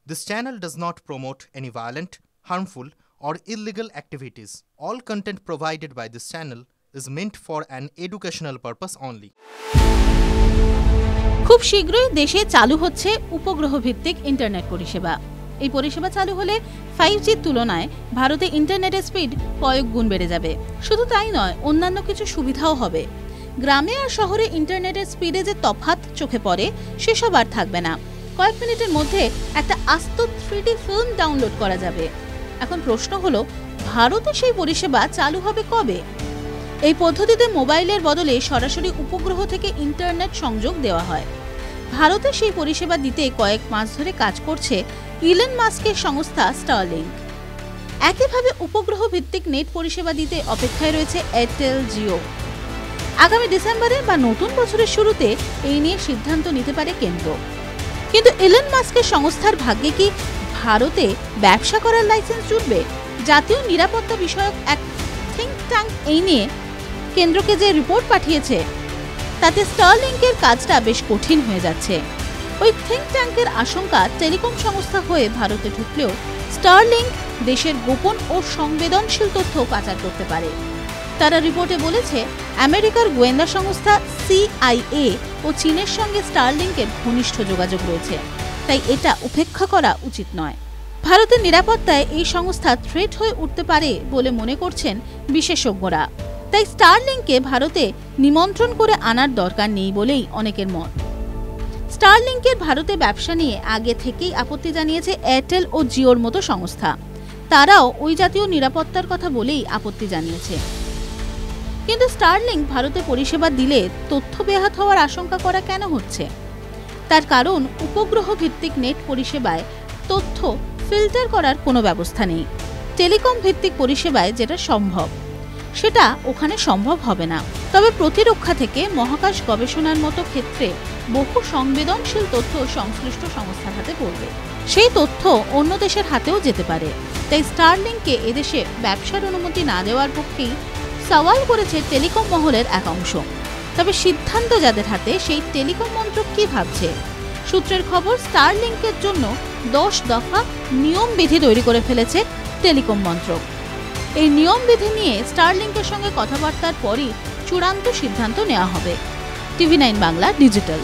This channel does not promote any violent, harmful, or illegal activities. All content provided by this channel is meant for an educational purpose only. খুব শীঘ্রই দেশে চালু হচ্ছে উপগ্রহ ভিত্তিক internet পরিষেবা। এই পরিষেবা চালু হলে 5G এর তুলনায় ভারতে ইন্টারনেটের স্পিড কয়েক গুণ বেড়ে যাবে। শুধু তাই নয়, অন্যান্য কিছু সুবিধাও হবে। গ্রামে আর শহরে ইন্টারনেটের স্পিডে যে তফাৎ চোখে পড়ে সেসব আর থাকবে না। কয়েক মিনিটের মধ্যে একটা আস্ত 3D ফিল্ম ডাউনলোড করা যাবে। এখন প্রশ্ন হলো, ভারতে সেই পরিষেবা চালু হবে কবে? এই পদ্ধতিতে মোবাইলের বদলে সরাসরি উপগ্রহ থেকে ইন্টারনেট সংযোগ দেওয়া হয়। ভারতে সেই পরিষেবা দিতে কয়েক মাস ধরে কাজ করছে ইলন মাস্কের সংস্থা স্টারলিংক। একইভাবে উপগ্রহ ভিত্তিক নেট পরিষেবা দিতে অপেক্ষায় রয়েছে এয়ারটেল, জিও। আগামী ডিসেম্বরে বা নতুন বছরের শুরুতে এই নিয়ে সিদ্ধান্ত নিতে পারে কেন্দ্র। কিন্তু ইলন মাস্কের সংস্থার ভাগ্যে কি ভারতে ব্যবসা করার লাইসেন্স জুটবে? জাতীয় নিরাপত্তা বিষয়ক এক থিঙ্ক ট্যাঙ্ক এই নিয়ে কেন্দ্রকে যে রিপোর্ট পাঠিয়েছে তাতে স্টারলিংকের কাজটা বেশ কঠিন হয়ে যাচ্ছে। ওই থিঙ্ক ট্যাঙ্কের আশঙ্কা, টেলিকম সংস্থা হয়ে ভারতে ঢুকলেও স্টারলিংক দেশের গোপন ও সংবেদনশীল তথ্য পাচার করতে পারে। তারা রিপোর্টে বলেছে, আমেরিকার গোয়েন্দা সংস্থা CIA ও চীনের সঙ্গে স্টারলিংকের ঘনিষ্ঠ যোগাযোগ রয়েছে, তাই এটা উপেক্ষা করা উচিত নয়। ভারতের নিরাপত্তায় এই সংস্থা থ্রেট হয়ে উঠতে পারে বলে মনে করছেন বিশেষজ্ঞরা। তাই স্টারলিংককে ভারতে নিমন্ত্রণ করে আনার দরকার নেই বলেই অনেকের মত। স্টারলিংকের ভারতে ব্যবসা নিয়ে আগে থেকেই আপত্তি জানিয়েছে এয়ারটেল ও জিওর মতো সংস্থা। তারাও ওই জাতীয় নিরাপত্তার কথা বলেই আপত্তি জানিয়েছে। কিন্তু স্টারলিংক ভারতে পরিষেবা দিলে তথ্য ব্যাহত হওয়ার আশঙ্কা করা কেন হচ্ছে? তার কারণ, উপগ্রহ ভিত্তিক নেট পরিষেবায় তথ্য ফিল্টার করার কোনো ব্যবস্থা নেই। টেলিকম ভিত্তিক পরিষেবায় যেটা সম্ভব সেটা ওখানে সম্ভব হবে না। তবে প্রতিরক্ষা থেকে মহাকাশ গবেষণার মতো ক্ষেত্রে বহু সংবেদনশীল তথ্য সংশ্লিষ্ট সংস্থার হাতে পড়বে। সেই তথ্য অন্য দেশের হাতেও যেতে পারে। তাই স্টারলিংককে এদেশে ব্যবসার অনুমতি না দেওয়ার পক্ষেই সওয়াল করেছে টেলিকম মহলের এক অংশ। তবে সিদ্ধান্ত যাদের হাতে, সেই টেলিকম মন্ত্রক কি ভাবছে? সূত্রের খবর, স্টারলিংকের জন্য 10 দফা নিয়মবিধি তৈরি করে ফেলেছে টেলিকম মন্ত্রক। এই নিয়মবিধি নিয়ে স্টারলিংকের সঙ্গে কথাবার্তার পরই চূড়ান্ত সিদ্ধান্ত নেওয়া হবে। TV9 Bangla digital.